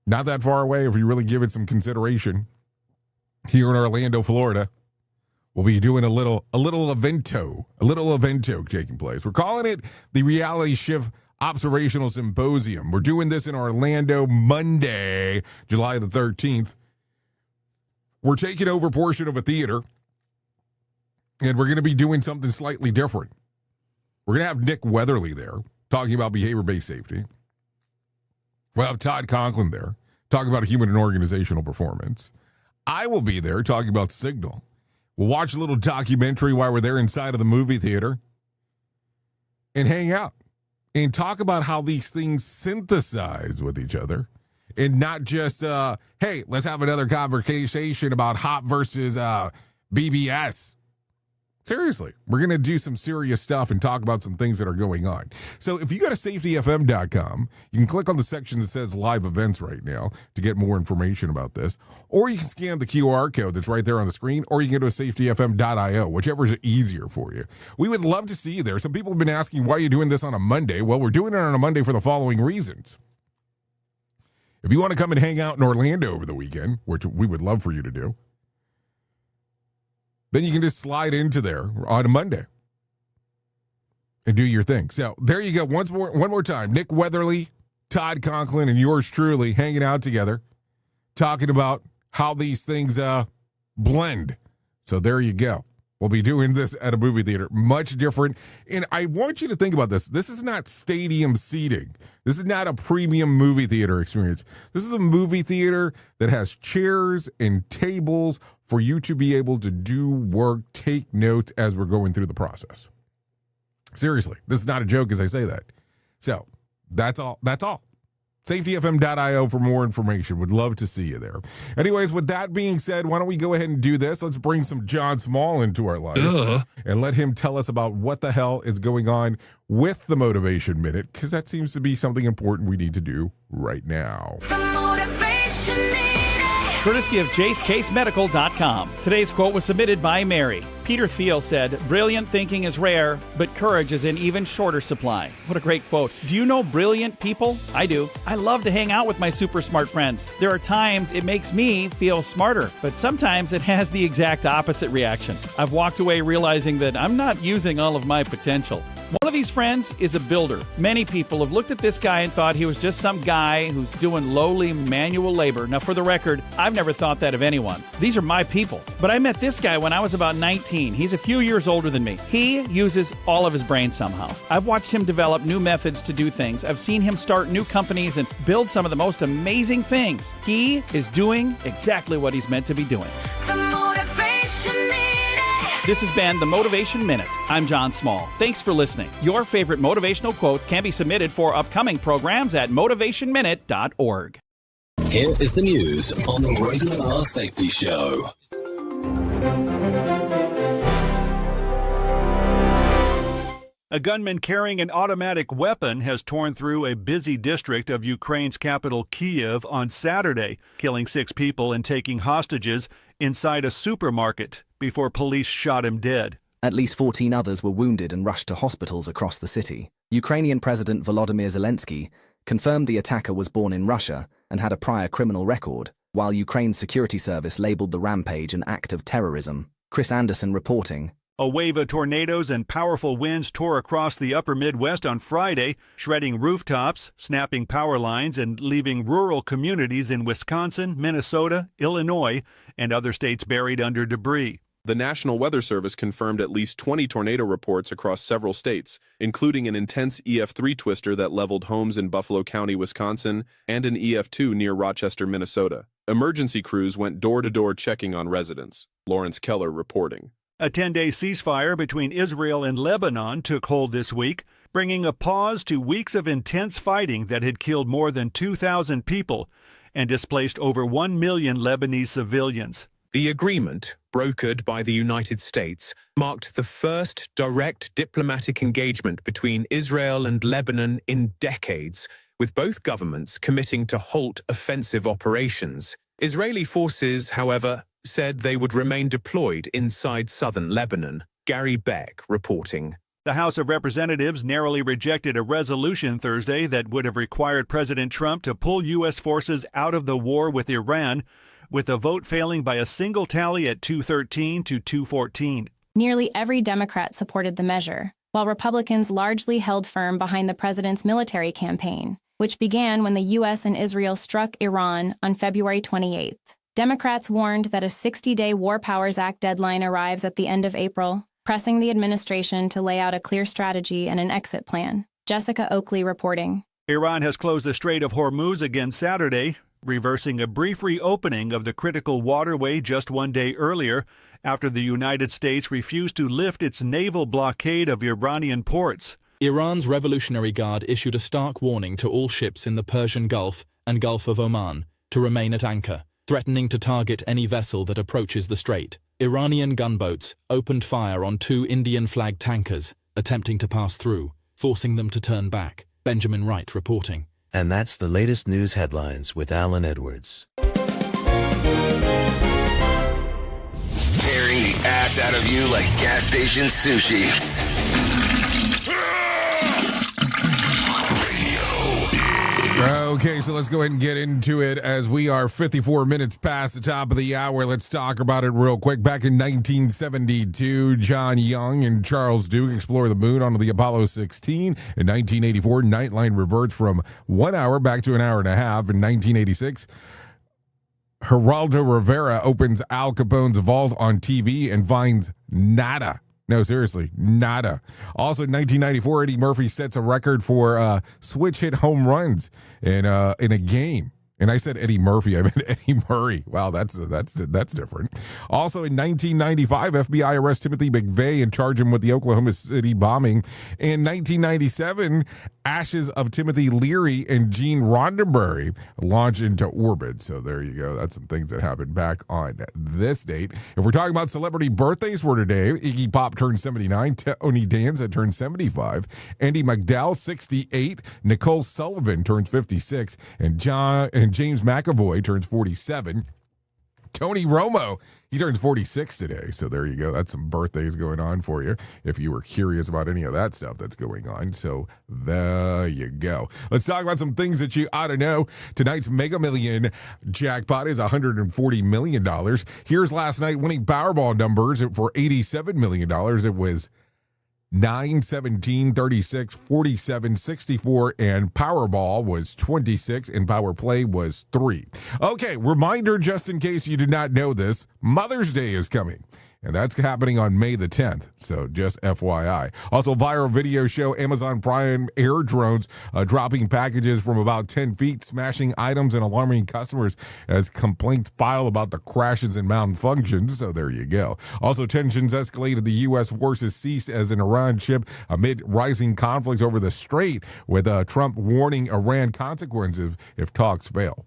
not that far away if you really give it some consideration. Here in Orlando, Florida, we'll be doing a little evento taking place. We're calling it the Reality Shift Observational Symposium. We're doing this in Orlando Monday, July the 13th. We're taking over a portion of a theater, and we're going to be doing something slightly different. We're going to have Nick Weatherly there talking about behavior-based safety. We'll have Todd Conklin there talking about human and organizational performance. I will be there talking about Signal. We'll watch a little documentary while we're there inside of the movie theater and hang out. And talk about how these things synthesize with each other and not just, hey, let's have another conversation about hot versus BBS. Seriously, we're going to do some serious stuff and talk about some things that are going on. So if you go to safetyfm.com, you can click on the section that says live events right now to get more information about this. Or you can scan the QR code that's right there on the screen, or you can go to safetyfm.io, whichever is easier for you. We would love to see you there. Some people have been asking, why are you doing this on a Monday? Well, we're doing it on a Monday for the following reasons. If you want to come and hang out in Orlando over the weekend, which we would love for you to do, then you can just slide into there on a Monday and do your thing. So there you go. One more time. Nick Weatherly, Todd Conklin, and yours truly hanging out together, talking about how these things blend. So there you go. We'll be doing this at a movie theater. Much different. And I want you to think about this. This is not stadium seating. This is not a premium movie theater experience. This is a movie theater that has chairs and tables for you to be able to do work, take notes as we're going through the process. Seriously, this is not a joke as I say that. So that's all. safetyfm.io for more information. Would love to see you there. Anyways, with that being said, why don't we go ahead and do this? Let's bring some John Small into our life and let him tell us about what the hell is going on with the Motivation Minute, because that seems to be something important we need to do right now. Courtesy of JaceCaseMedical.com. Today's quote was submitted by Mary. Peter Thiel said, "Brilliant thinking is rare, but courage is in even shorter supply." What a great quote. Do you know brilliant people? I do. I love to hang out with my super smart friends. There are times it makes me feel smarter, but sometimes it has the exact opposite reaction. I've walked away realizing that I'm not using all of my potential. One of these friends is a builder. Many people have looked at this guy and thought he was just some guy who's doing lowly manual labor. Now, for the record, I've never thought that of anyone. These are my people. But I met this guy when I was about 19. He's a few years older than me. He uses all of his brain somehow. I've watched him develop new methods to do things. I've seen him start new companies and build some of the most amazing things. He is doing exactly what he's meant to be doing. The Motivation Minute. This has been the Motivation Minute. I'm John Small. Thanks for listening. Your favorite motivational quotes can be submitted for upcoming programs at motivationminute.org. Here is the news on the Rated R Safety Show. A gunman carrying an automatic weapon has torn through a busy district of Ukraine's capital Kyiv on Saturday, killing 6 people and taking hostages inside a supermarket before police shot him dead. At least 14 others were wounded and rushed to hospitals across the city. Ukrainian President Volodymyr Zelensky confirmed the attacker was born in Russia and had a prior criminal record, while Ukraine's security service labeled the rampage an act of terrorism. Chris Anderson reporting. A wave of tornadoes and powerful winds tore across the upper Midwest on Friday, shredding rooftops, snapping power lines, and leaving rural communities in Wisconsin, Minnesota, Illinois, and other states buried under debris. The National Weather Service confirmed at least 20 tornado reports across several states, including an intense EF3 twister that leveled homes in Buffalo County, Wisconsin, and an EF2 near Rochester, Minnesota. Emergency crews went door-to-door checking on residents. Lawrence Keller reporting. A 10-day ceasefire between Israel and Lebanon took hold this week, bringing a pause to weeks of intense fighting that had killed more than 2,000 people and displaced over 1 million Lebanese civilians. The agreement, brokered by the United States, marked the first direct diplomatic engagement between Israel and Lebanon in decades, with both governments committing to halt offensive operations. Israeli forces, however, said they would remain deployed inside southern Lebanon. Gary Beck reporting. The House of Representatives narrowly rejected a resolution Thursday that would have required President Trump to pull U.S. forces out of the war with Iran, with the vote failing by a single tally at 213 to 214. Nearly every Democrat supported the measure, while Republicans largely held firm behind the president's military campaign, which began when the U.S. and Israel struck Iran on February 28th. Democrats warned that a 60-day War Powers Act deadline arrives at the end of April, pressing the administration to lay out a clear strategy and an exit plan. Jessica Oakley reporting. Iran has closed the Strait of Hormuz again Saturday, reversing a brief reopening of the critical waterway just 1 day earlier after the United States refused to lift its naval blockade of Iranian ports. Iran's Revolutionary Guard issued a stark warning to all ships in the Persian Gulf and Gulf of Oman to remain at anchor, threatening to target any vessel that approaches the strait. Iranian gunboats opened fire on 2 Indian-flagged tankers attempting to pass through, forcing them to turn back. Benjamin Wright reporting. And that's the latest news headlines with Alan Edwards. Tearing the ass out of you like gas station sushi. Okay, so let's go ahead and get into it as we are 54 minutes past the top of the hour. Let's talk about it real quick. Back in 1972, John Young and Charles Duke explore the moon on the Apollo 16. In 1984, Nightline reverts from 1 hour back to an hour and a half. In 1986, Geraldo Rivera opens Al Capone's vault on TV and finds nada. No, seriously, nada. Also, in 1994, Eddie Murphy sets a record for switch hit home runs in a game. And I said Eddie Murphy, I meant Eddie Murray. Wow, that's different. Also, in 1995, FBI arrests Timothy McVeigh and charge him with the Oklahoma City bombing. In 1997, ashes of Timothy Leary and Gene Roddenberry launch into orbit. So there you go. That's some things that happened back on this date. If we're talking about celebrity birthdays for today, Iggy Pop turned 79, Tony Danza turned 75, Andy McDowell 68, Nicole Sullivan turns 56, and James McAvoy turns 47. Tony Romo, he turns 46 today. So there you go. That's some birthdays going on for you if you were curious about any of that stuff that's going on. So there you go. Let's talk about some things that you ought to know. Tonight's Mega Million jackpot is $140 million. Here's last night winning Powerball numbers for $87 million. It was 9, 17, 36, 47, 64, and Powerball was 26, and Power Play was 3. Okay, reminder just in case you did not know this, Mother's Day is coming. And that's happening on May the 10th, so just FYI. Also, viral video show Amazon Prime air drones dropping packages from about 10 feet, smashing items and alarming customers as complaints pile about the crashes and malfunctions. So there you go. Also, tensions escalated. The U.S. forces cease as an Iran ship amid rising conflict over the Strait, with Trump warning Iran consequences if talks fail.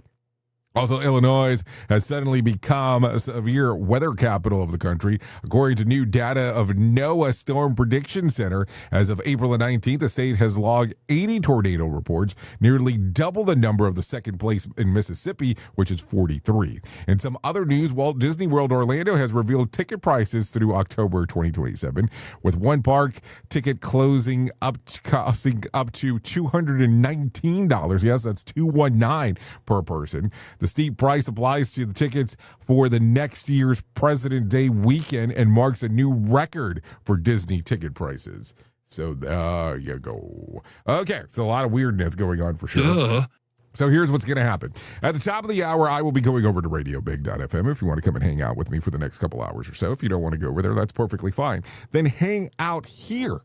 Also, Illinois has suddenly become a severe weather capital of the country. According to new data of NOAA Storm Prediction Center, as of April the 19th, the state has logged 80 tornado reports, nearly double the number of the second place in Mississippi, which is 43. In some other news, Walt Disney World Orlando has revealed ticket prices through October 2027, with one park ticket costing up to $219. Yes, that's $219 per person. The steep price applies to the tickets for the next year's President's Day weekend and marks a new record for Disney ticket prices. So there you go. Okay, so a lot of weirdness going on for sure. Duh. So here's what's going to happen. At the top of the hour, I will be going over to RadioBig.fm if you want to come and hang out with me for the next couple hours or so. If you don't want to go over there, that's perfectly fine. Then hang out here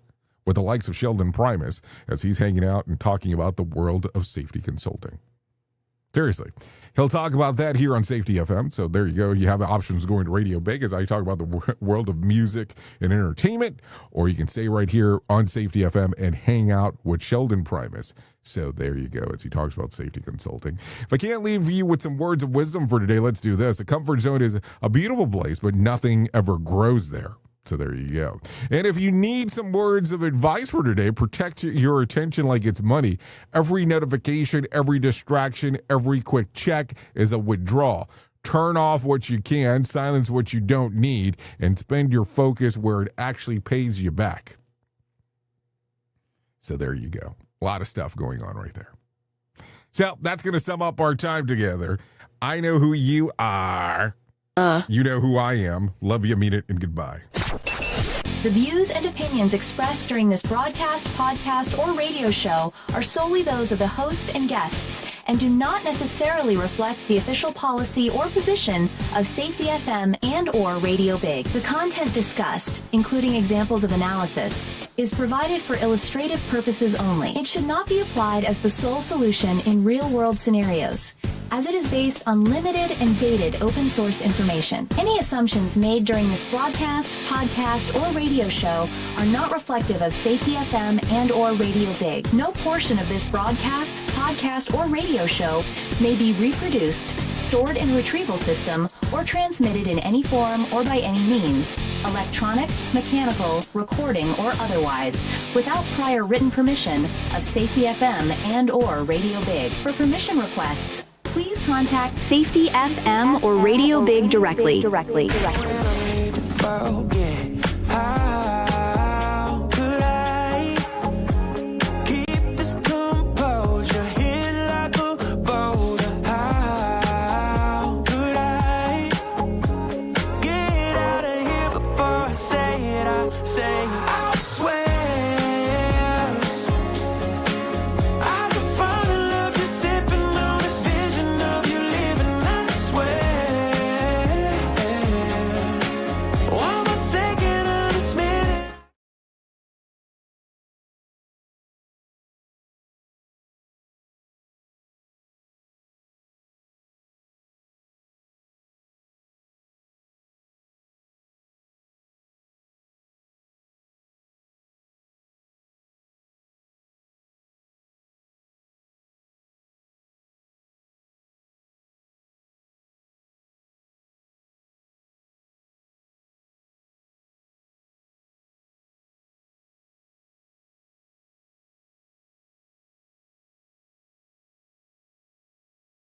with the likes of Sheldon Primus as he's hanging out and talking about the world of safety consulting. Seriously. He'll talk about that here on Safety FM. So there you go. You have options going to Radio Big as I talk about the world of music and entertainment, or you can stay right here on Safety FM and hang out with Sheldon Primus. So there you go as he talks about safety consulting. If I can't leave you with some words of wisdom for today, let's do this. A comfort zone is a beautiful place, but nothing ever grows there. So there you go. And if you need some words of advice for today, protect your attention like it's money. Every notification, every distraction, every quick check is a withdrawal. Turn off what you can, silence what you don't need, and spend your focus where it actually pays you back. So there you go. A lot of stuff going on right there. So that's going to sum up our time together. I know who you are. You know who I am. Love you, mean it, and goodbye. The views and opinions expressed during this broadcast, podcast, or radio show are solely those of the host and guests and do not necessarily reflect the official policy or position of Safety FM and or Radio Big. The content discussed, including examples of analysis, is provided for illustrative purposes only. It should not be applied as the sole solution in real-world scenarios, as it is based on limited and dated open source information. Any assumptions made during this broadcast, podcast, or radio show are not reflective of Safety FM and or Radio Big. No portion of this broadcast, podcast, or radio show may be reproduced, stored in a retrieval system, or transmitted in any form or by any means, electronic, mechanical, recording, or otherwise, without prior written permission of Safety FM and or Radio Big. For permission requests, please contact Safety FM or Radio Big directly.